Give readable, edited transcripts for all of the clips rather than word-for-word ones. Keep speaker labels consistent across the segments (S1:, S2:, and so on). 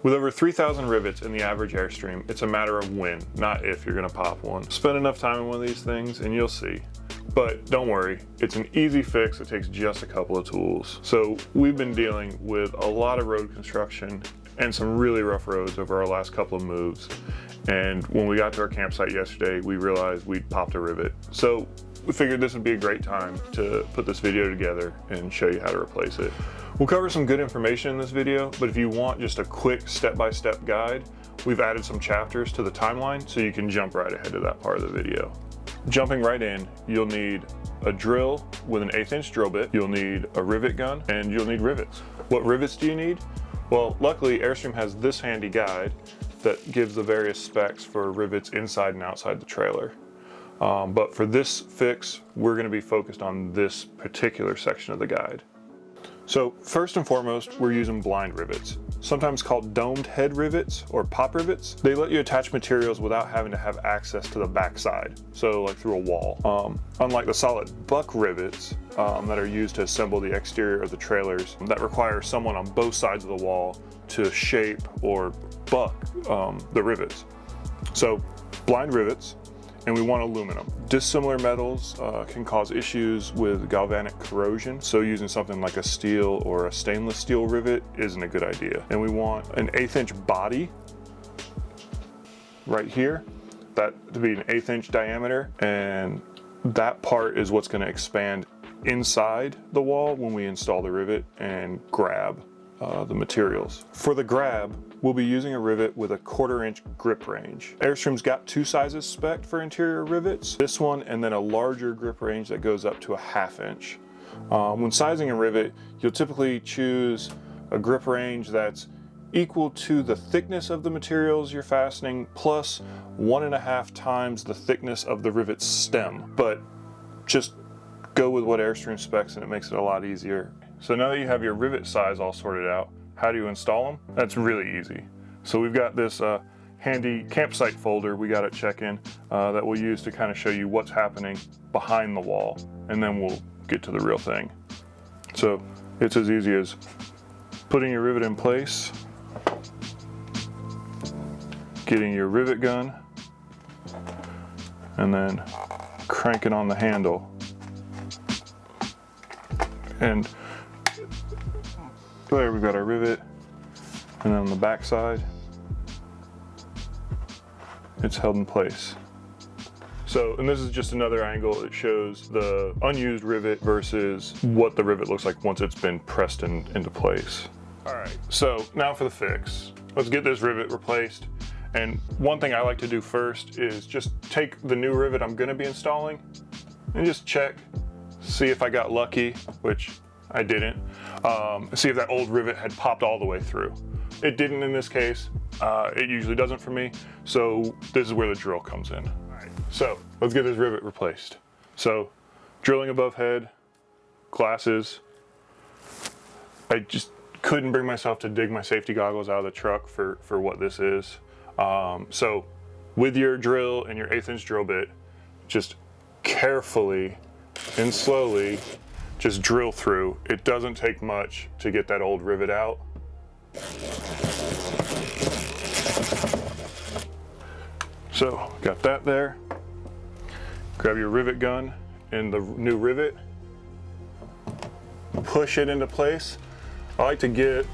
S1: With over 3,000 rivets in the average Airstream, it's a matter of when, not if you're gonna pop one. Spend enough time in one of these things and you'll see. But don't worry, it's an easy fix. It takes just a couple of tools. So we've been dealing with a lot of road construction and some really rough roads over our last couple of moves. And when we got to our campsite yesterday, we realized we'd popped a rivet. So we figured this would be a great time to put this video together and show you how to replace it. We'll cover some good information in this video, but if you want just a quick step-by-step guide, we've added some chapters to the timeline so you can jump right ahead to that part of the video. Jumping right in, you'll need a drill with an 1/8 inch drill bit, you'll need a rivet gun, and you'll need rivets. What rivets do you need? Well, luckily Airstream has this handy guide that gives the various specs for rivets inside and outside the trailer. But for this fix, we're going to be focused on this particular section of the guide. So first and foremost, we're using blind rivets, sometimes called domed head rivets or pop rivets. They let you attach materials without having to have access to the backside, so like through a wall. Unlike the solid buck rivets that are used to assemble the exterior of the trailers, that require someone on both sides of the wall to shape or buck the rivets. So blind rivets, and we want aluminum. Dissimilar metals can cause issues with galvanic corrosion, so using something like a steel or a stainless steel rivet isn't a good idea. And we want an 1/8 inch body right here, that to be an 1/8 inch diameter, and that part is what's going to expand inside the wall when we install the rivet and grab the materials. For the grab, we'll be using a rivet with a 1/4 inch grip range. Airstream's got two sizes spec'd for interior rivets, this one and then a larger grip range that goes up to a 1/2 inch. When sizing a rivet, you'll typically choose a grip range that's equal to the thickness of the materials you're fastening plus 1.5 times the thickness of the rivet's stem. But just go with what Airstream specs and it makes it a lot easier. So now that you have your rivet size all sorted out, how do you install them? That's really easy. So we've got this handy campsite folder we got at check-in that we'll use to kind of show you what's happening behind the wall, and then we'll get to the real thing. So it's as easy as putting your rivet in place, getting your rivet gun, and then cranking on the handle. And there we've got our rivet, and then on the back side, it's held in place. So, and this is just another angle that shows the unused rivet versus what the rivet looks like once it's been pressed into place. All right, so now for the fix. Let's get this rivet replaced. And one thing I like to do first is just take the new rivet I'm gonna be installing and just check, see if I got lucky, which I didn't. See if that old rivet had popped all the way through. It didn't in this case. It usually doesn't for me. So this is where the drill comes in. All right, so let's get this rivet replaced. So drilling above head, glasses. I just couldn't bring myself to dig my safety goggles out of the truck for what this is. So with your drill and your 1/8 inch drill bit, just carefully and slowly just drill through. It doesn't take much to get that old rivet out. So got that there. Grab your rivet gun and the new rivet, push it into place. I like to get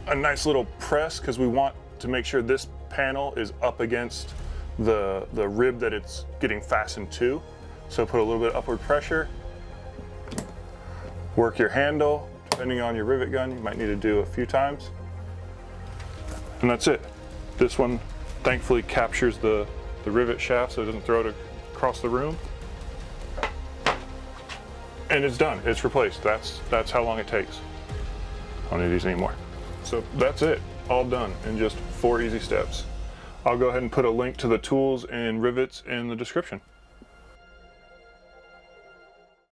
S1: a nice little press because we want to make sure this panel is up against the rib that it's getting fastened to. So put a little bit of upward pressure. Work your handle, depending on your rivet gun, you might need to do a few times. And that's it. This one thankfully captures the rivet shaft so it doesn't throw it across the room. And it's done, it's replaced. That's how long it takes. I don't need these anymore. So that's it, all done in just 4 easy steps. I'll go ahead and put a link to the tools and rivets in the description.